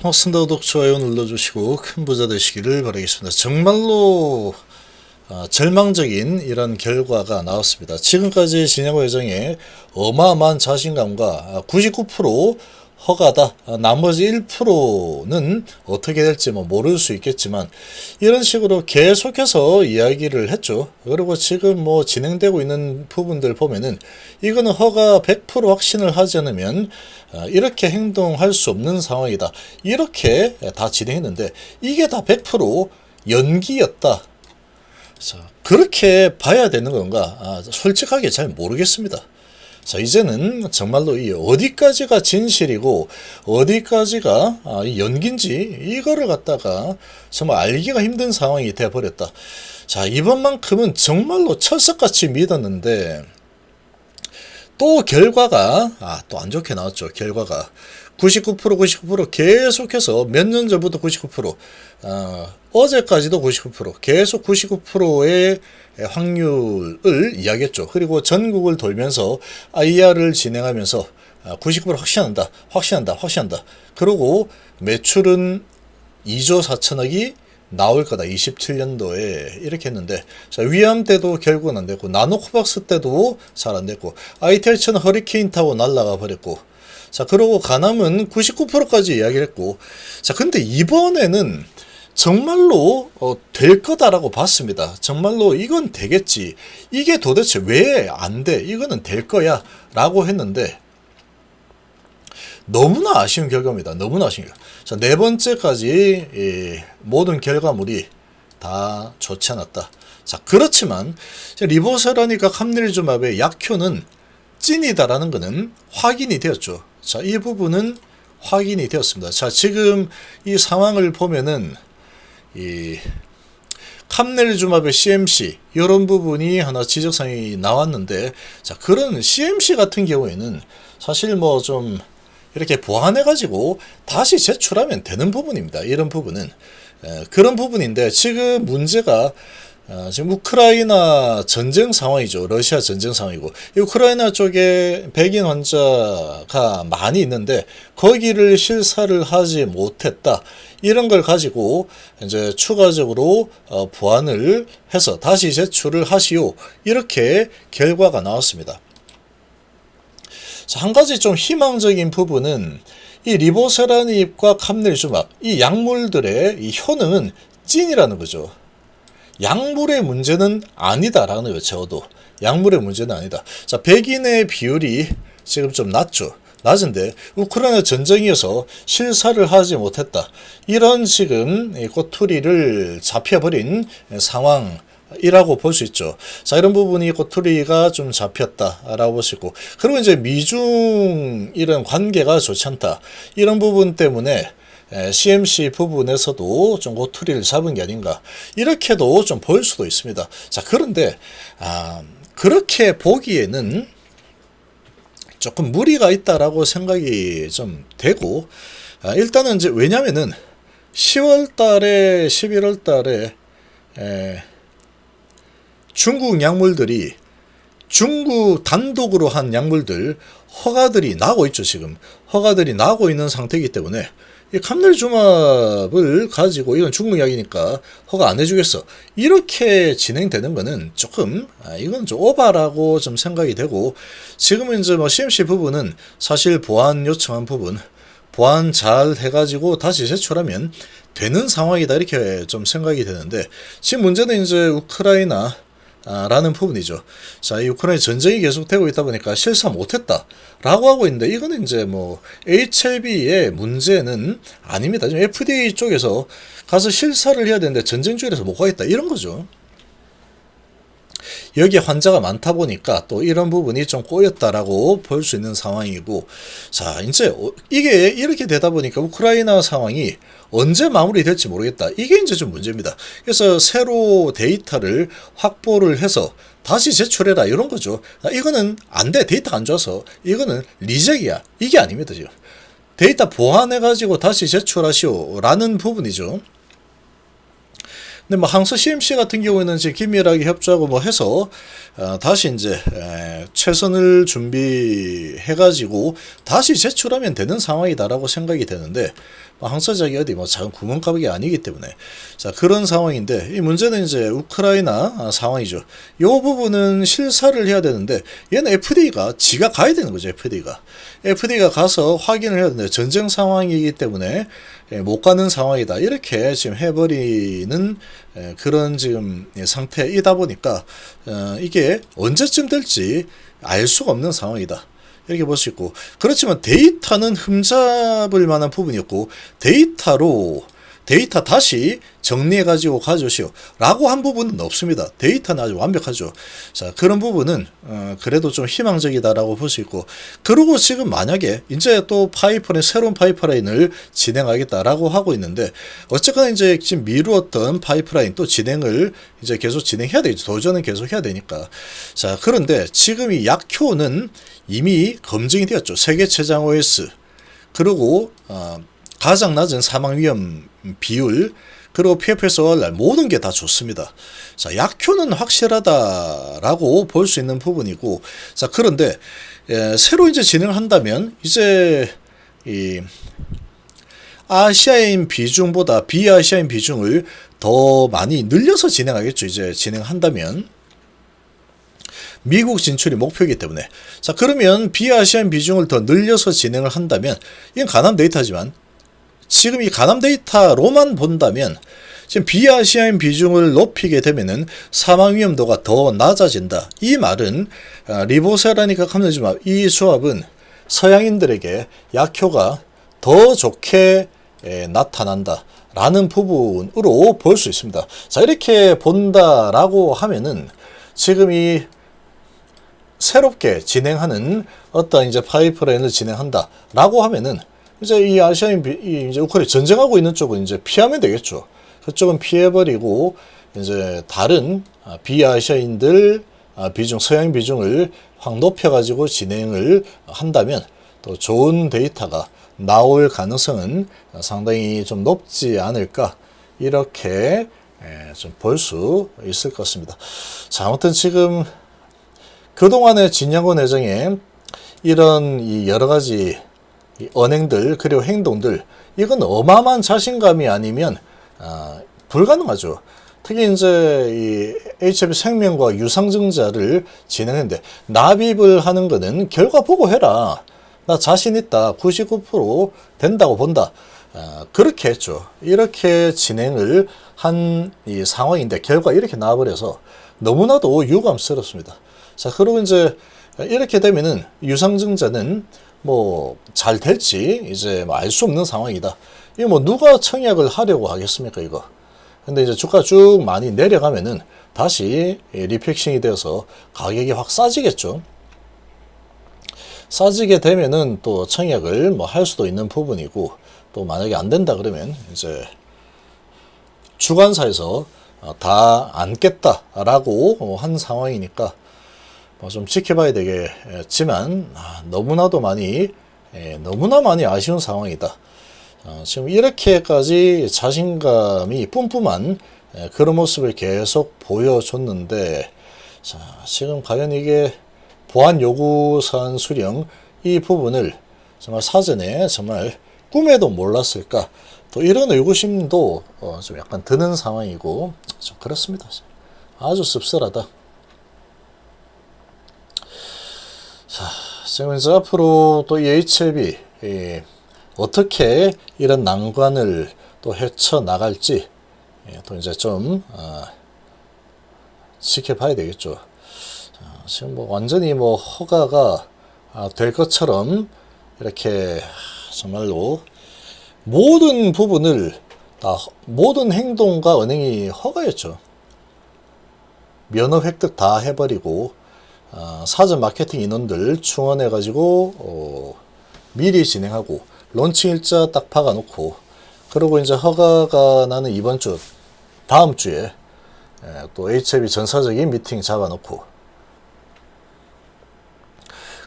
반갑습니다. 구독, 좋아요 눌러주시고 큰 부자 되시기를 바라겠습니다. 정말로 절망적인 이런 결과가 나왔습니다. 지금까지 진양호 회장의 어마어마한 자신감과 99% 허가다, 나머지 1%는 어떻게 될지 모를 수 있겠지만 이런 식으로 계속해서 이야기를 했죠. 그리고 지금 진행되고 있는 부분들 보면은 이거는 허가 100% 확신을 하지 않으면 이렇게 행동할 수 없는 상황이다, 이렇게 다 진행했는데 이게 다 100% 연기였다. 자, 그렇게 봐야 되는 건가? 솔직하게 잘 모르겠습니다. 자, 이제는 정말로 이 어디까지가 진실이고 어디까지가 연기인지 이거를 갖다가 정말 알기가 힘든 상황이 되어버렸다. 자, 이번만큼은 정말로 철석같이 믿었는데 또 결과가 또 안 좋게 나왔죠. 결과가 99% 계속해서 몇 년 전부터 99%, 어제까지도 99%, 계속 99%의 확률을 이야기했죠. 그리고 전국을 돌면서 IR을 진행하면서 99% 확신한다. 그리고 매출은 2조 4천억이 나올 거다 27년도에 이렇게 했는데, 자, 위암 때도 결국은 안 됐고, 나노코박스 때도 잘 안 됐고, ITI처는 허리케인 타고 날아가 버렸고, 자, 그러고 가남은 99%까지 이야기를 했고, 자, 근데 이번에는 정말로 될 거다라고 봤습니다. 정말로 이건 되겠지, 이게 도대체 왜 안 돼, 이거는 될 거야 라고 했는데 너무나 아쉬운 결과입니다. 너무나 아쉬운 결과. 자, 네 번째까지 모든 결과물이 다 좋지 않았다. 자, 그렇지만 리보세라니까 감리주맙의 약효는 찐이다라는 것은 확인이 되었죠. 자, 이 부분은 확인이 되었습니다. 자, 지금 이 상황을 보면은 이 감넬주맙의 CMC 이런 부분이 하나 지적사항이 나왔는데, 자, 그런 CMC 같은 경우에는 사실 좀 이렇게 보완해가지고 다시 제출하면 되는 부분입니다. 이런 부분은 그런 부분인데, 지금 문제가 지금 우크라이나 전쟁 상황이죠. 러시아 전쟁 상황이고, 이 우크라이나 쪽에 백인 환자가 많이 있는데 거기를 실사를 하지 못했다, 이런 걸 가지고 이제 추가적으로 보완을 해서 다시 제출을 하시오, 이렇게 결과가 나왔습니다. 자, 한 가지 좀 희망적인 부분은 이 리보세라닙과 감넬주맙, 이 약물들의 이 효능은 찐이라는 거죠. 약물의 문제는 아니다라는 거예요. 적어도 약물의 문제는 아니다. 자, 백인의 비율이 지금 좀 낮은데 우크라이나 전쟁이어서 실사를 하지 못했다, 이런 지금 꼬투리를 잡혀버린 상황이라고 볼 수 있죠. 자, 이런 부분이 꼬투리가 좀 잡혔다라고 볼 수 있고, 그리고 이제 미중 이런 관계가 좋지 않다, 이런 부분 때문에 CMC 부분에서도 좀 꼬투리를 잡은 게 아닌가, 이렇게도 좀 보일 수도 있습니다. 자, 그런데 그렇게 보기에는 조금 무리가 있다라고 생각이 좀 되고, 일단은 이제 왜냐면은 10월 달에 11월 달에 중국 약물들이, 중국 단독으로 한 약물들 허가들이 나고 있죠. 지금 허가들이 나고 있는 상태이기 때문에 이 감넬주맙을 가지고 이건 중국 약이니까 허가 안 해주겠어, 이렇게 진행되는 거는 조금 이건 좀 오바라고 좀 생각이 되고, 지금은 이제 CMC 부분은 사실 보완 요청한 부분 보완 잘 해가지고 다시 제출하면 되는 상황이다, 이렇게 좀 생각이 되는데, 지금 문제는 이제 우크라이나 라는 부분이죠. 자, 이 우크라이나 전쟁이 계속되고 있다 보니까 실사 못했다 라고 하고 있는데, 이거는 이제 HLB의 문제는 아닙니다. 지금 FDA 쪽에서 가서 실사를 해야 되는데 전쟁 중이라서 못 가겠다, 이런 거죠. 여기에 환자가 많다 보니까 또 이런 부분이 좀 꼬였다라고 볼 수 있는 상황이고, 자, 이제 이게 이렇게 되다 보니까 우크라이나 상황이 언제 마무리될지 모르겠다, 이게 이제 좀 문제입니다. 그래서 새로 데이터를 확보를 해서 다시 제출해라, 이런 거죠. 이거는 안 돼, 데이터가 안 좋아서, 이거는 리젝이야, 이게 아닙니다. 지금 데이터 보완해가지고 다시 제출하시오 라는 부분이죠. 근데 뭐 항서 CMC 같은 경우에는 이제 긴밀하게 협조하고 뭐 해서 다시 이제 최선을 준비해가지고 다시 제출하면 되는 상황이다라고 생각이 되는데 항서작이 어디 뭐 작은 구멍가게 아니기 때문에 자 그런 상황인데 이 문제는 이제 우크라이나 상황이죠. 이 부분은 실사를 해야 되는데 얘는 FDA가 지가 가야 되는 거죠. FDA가 가서 확인을 해야 되는데 전쟁 상황이기 때문에 못 가는 상황이다 이렇게 지금 해버리는 그런 지금 상태이다 보니까 이게 언제쯤 될지 알 수가 없는 상황이다. 이렇게 볼 수 있고 그렇지만 데이터는 흠잡을 만한 부분이었고 데이터 다시 정리해 가지고 가져오시오 라고 한 부분은 없습니다. 데이터는 아주 완벽하죠. 자 그런 부분은 그래도 좀 희망적이다라고 볼 수 있고 그리고 지금 만약에 이제 또 새로운 파이프라인을 진행하겠다라고 하고 있는데 어쨌거나 이제 지금 미루었던 파이프라인 또 진행을 이제 계속 진행해야 되죠. 도전은 계속 해야 되니까. 자 그런데 지금 이 약효는 이미 검증이 되었죠. 세계 최장 OS 그리고 가장 낮은 사망 위험 비율 그리고 PFS ORR 모든 게 다 좋습니다. 자 약효는 확실하다라고 볼 수 있는 부분이고 자 그런데 새로 이제 진행을 한다면 이제 이 아시아인 비중보다 비아시아인 비중을 더 많이 늘려서 진행하겠죠. 이제 진행한다면 미국 진출이 목표이기 때문에 자 그러면 비아시안 비중을 더 늘려서 진행을 한다면 이건 가남 데이터지만 지금 이 가남 데이터로만 본다면 지금 비아시아인 비중을 높이게 되면은 사망 위험도가 더 낮아진다. 이 말은 리보세라니까 감염주마 이 조합은 서양인들에게 약효가 더 좋게 나타난다. 라는 부분으로 볼 수 있습니다. 자 이렇게 본다라고 하면은 지금 이 새롭게 진행하는 어떤 이제 파이프라인을 진행한다라고 하면은 이제 이 아시아인 이제 우크라이나 전쟁하고 있는 쪽은 이제 피하면 되겠죠. 그쪽은 피해버리고 이제 다른 비아시아인들 비중 서양 비중을 확 높여가지고 진행을 한다면 또 좋은 데이터가 나올 가능성은 상당히 좀 높지 않을까 이렇게 좀 볼 수 있을 것 같습니다. 자 아무튼 지금 그동안의 진양고 내정에 이런 이 여러 가지 언행들 그리고 행동들 이건 어마어마한 자신감이 아니면 불가능하죠. 특히 이제 이 HIV 생명과 유상증자를 진행했는데 납입을 하는 거는 결과 보고 해라. 나 자신 있다. 99% 된다고 본다. 그렇게 했죠. 이렇게 진행을 한 이 상황인데 결과 이렇게 나와버려서 너무나도 유감스럽습니다. 자, 그리고 이제 이렇게 되면은 유상증자는 뭐 잘 될지 이제 뭐 알 수 없는 상황이다. 이거 뭐 누가 청약을 하려고 하겠습니까, 이거. 근데 이제 주가 쭉 많이 내려가면은 다시 리팩싱이 되어서 가격이 확 싸지겠죠. 싸지게 되면은 또 청약을 뭐 할 수도 있는 부분이고 또 만약에 안 된다 그러면 이제 주관사에서 다 안겠다라고 한 상황이니까 뭐 좀 지켜봐야 되겠지만 너무나 많이 아쉬운 상황이다. 지금 이렇게까지 자신감이 뿜뿜한 그런 모습을 계속 보여줬는데 자, 지금 과연 이게 보안 요구사안 수령 이 부분을 정말 사전에 정말 꿈에도 몰랐을까 또 이런 의구심도 좀 약간 드는 상황이고 좀 그렇습니다. 아주 씁쓸하다. 자, 지금 이제 앞으로 또 이 HLB 어떻게 이런 난관을 또 헤쳐나갈지 또 이제 좀 지켜봐야 되겠죠. 지금 뭐 완전히 뭐 허가가 될 것처럼 이렇게 정말로 모든 부분을 모든 행동과 은행이 허가였죠. 면허 획득 다 해버리고 사전 마케팅 인원들 충원해 가지고 미리 진행하고 론칭 일자 딱 박아놓고 그리고 이제 허가가 나는 이번 주 다음 주에 또 HLB 전사적인 미팅 잡아놓고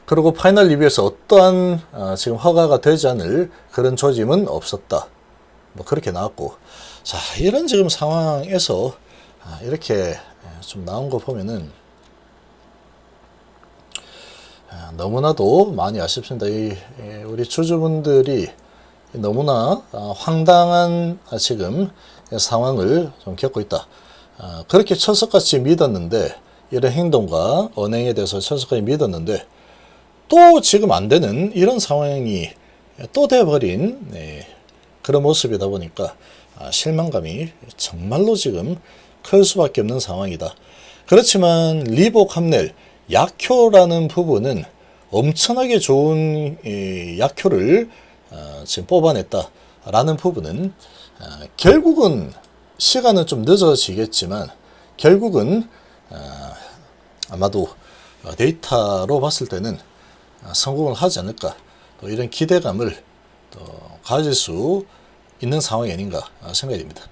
그리고 파이널 리뷰에서 어떠한 지금 허가가 되지 않을 그런 조짐은 없었다. 뭐 그렇게 나왔고 자, 이런 지금 상황에서 이렇게 좀 나온 거 보면은 너무나도 많이 아쉽습니다. 우리 주주분들이 너무나 황당한 지금 상황을 좀 겪고 있다. 그렇게 철석같이 믿었는데, 이런 행동과 언행에 대해서 철석같이 믿었는데 또 지금 안 되는 이런 상황이 또 돼버린 그런 모습이다 보니까 실망감이 정말로 지금 클 수밖에 없는 상황이다. 그렇지만 리보캄넬 약효라는 부분은 엄청나게 좋은 약효를 지금 뽑아냈다라는 부분은 결국은 시간은 좀 늦어지겠지만 결국은 아마도 데이터로 봤을 때는 성공을 하지 않을까, 또 이런 기대감을 또 가질 수 있는 상황이 아닌가 생각이 됩니다.